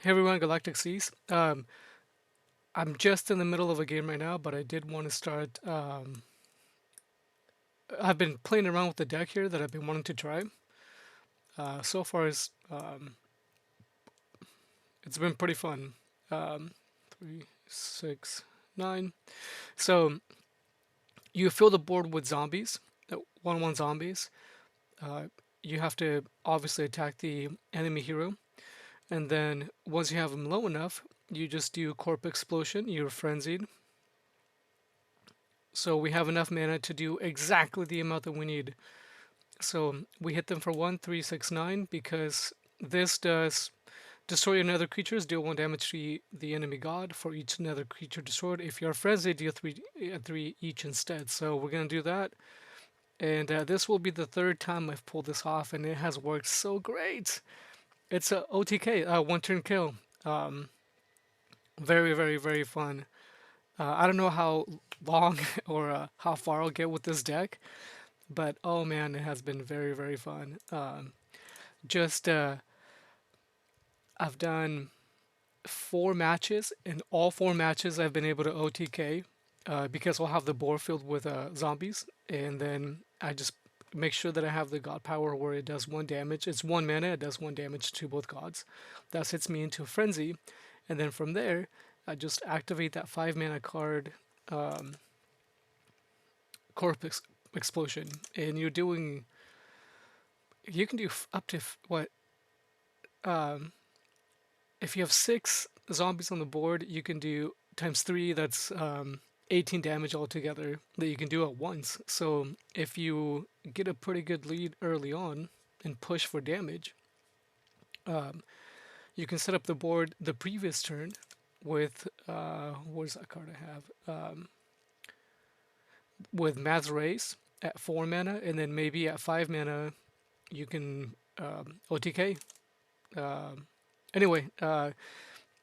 Hey everyone, Galactic Seas. I'm just in the middle of a game right now, but I did want to start. I've been playing around with the deck here that I've been wanting to try. So far, it's been pretty fun. Um, 3, 6, 9. So you fill the board with zombies, 1/1 zombies. Uh, you have to obviously attack the enemy hero, and then once you have them low enough, you just do corp explosion. You're frenzied. So we have enough mana to do exactly the amount that we need. So we hit them for 1, 3, 6, 9 because this does destroy another creatures, deal 1 damage to the enemy god for each another creature destroyed. If you're friends, they deal three each instead. So we're gonna do that, and this will be the third time I've pulled this off, and it has worked so great. It's a OTK, one turn kill. Um, Very, very, very fun. I don't know how long or how far I'll get with this deck, but oh man, it has been very, very fun. Just I've done 4 matches, and all 4 matches I've been able to OTK because I'll have the board filled with zombies, and then I just make sure that I have the god power where it does 1 damage. It's 1 mana, it does 1 damage to both gods. That sets me into a frenzy, and then from there, I just activate that 5 mana card, um, Corpus Explosion, and you're doing. You can do up to what? Um, if you have 6 zombies on the board, you can do times 3. That's 18 damage altogether that you can do at once. So if you get a pretty good lead early on and push for damage, um, you can set up the board the previous turn with what is that card I have? With Math's Race at 4 mana, and then maybe at 5 mana you can OTK. Um, anyway, I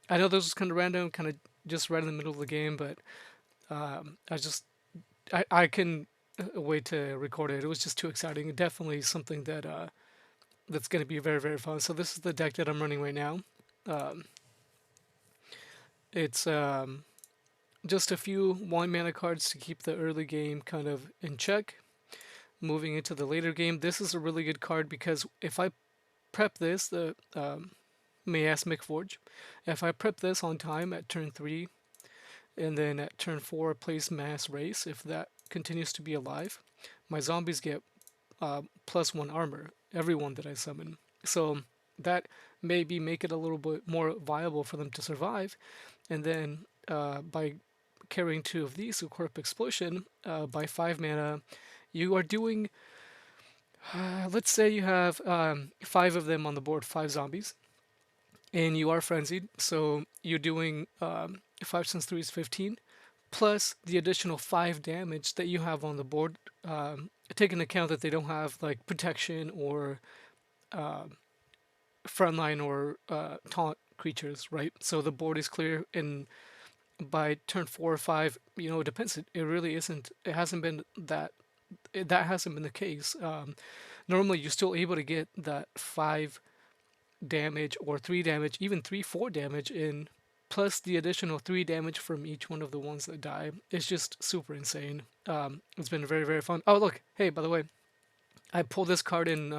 know this was kind of random, kind of just right in the middle of the game, but I can wait to record it. It was just too exciting. Definitely something that that's going to be very, very fun. So this is the deck that I'm running right now. Um, it's just a few 1 mana cards to keep the early game kind of in check. Moving into the later game, this is a really good card because if I prep this, the Miasmic Forge, if I prep this on time at turn 3, and then at turn 4 place Mass Race, if that continues to be alive, my zombies get +1 armor, everyone that I summon. So that maybe make it a little bit more viable for them to survive. And then by carrying 2 of these, Corp Explosion, by 5 mana, you are doing, let's say you have 5 of them on the board, 5 zombies, and you are frenzied. So you're doing 5 times 3 is 15, plus the additional 5 damage that you have on the board. Take into account that they don't have like protection or frontline or taunt creatures, right? So the board is clear, and by turn 4 or 5, it depends. It really isn't. It hasn't been that. That hasn't been the case. Normally, you're still able to get that 5 damage or 3 damage, even 3, 4 damage in, plus the additional 3 damage from each one of the ones that die. It's just super insane. It's been very, very fun. Oh, look. Hey, by the way, I pulled this card in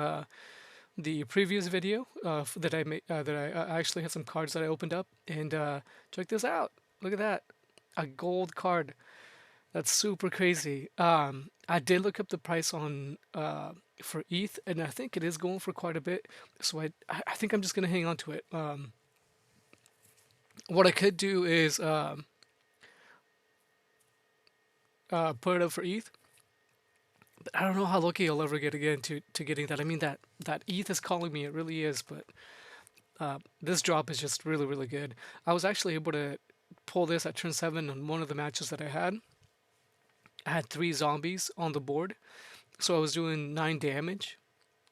the previous video that I made. That I actually had some cards that I opened up, and check this out. Look at that, a gold card. That's super crazy. I did look up the price on for ETH, and I think it is going for quite a bit. So I think I'm just gonna hang on to it. What I could do is put it up for ETH. But I don't know how lucky I'll ever get again to getting that. I mean that ETH is calling me. It really is. But this drop is just really, really good. I was actually able to pull this at turn 7 on one of the matches that I had. I had 3 zombies on the board, so I was doing 9 damage.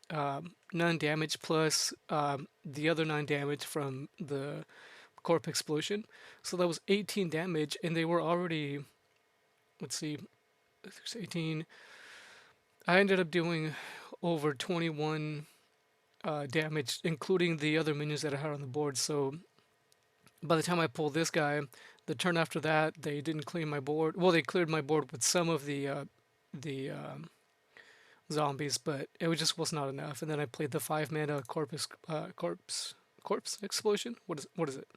9 damage plus the other 9 damage from the Corp Explosion. So that was 18 damage, and they were already, let's see, 18. I ended up doing over 21 damage, including the other minions that I had on the board. So By the time I pulled this guy, the turn after that, they didn't clear my board. Well, they cleared my board with some of the zombies, but just was not enough. And then I played the 5 mana corpse explosion. What is it?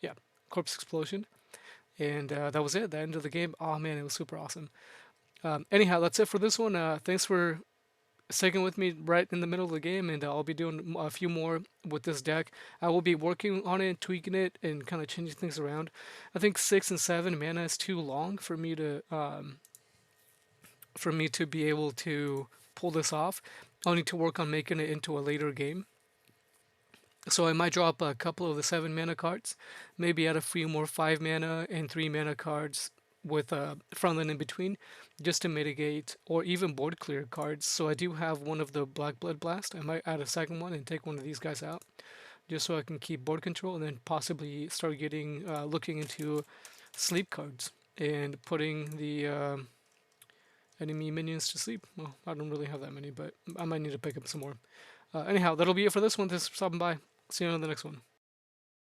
Yeah, corpse explosion, and that was it. The end of the game. Oh man, it was super awesome. Anyhow, that's it for this one. Thanks for sticking with me right in the middle of the game, and I'll be doing a few more with this deck. I will be working on it, tweaking it, and kind of changing things around. I think 6 and 7 mana is too long for me to be able to pull this off. I'll need to work on making it into a later game. So I might drop a couple of the 7 mana cards, maybe add a few more 5 mana and 3 mana cards with a frontline in between, just to mitigate or even board clear cards. So I do have one of the Black Blood Blast. I might add a second one and take one of these guys out, just so I can keep board control, and then possibly start getting looking into sleep cards and putting the enemy minions to sleep. Well, I don't really have that many, but I might need to pick up some more. Anyhow, that'll be it for this one. Thanks for stopping by. See you on the next one.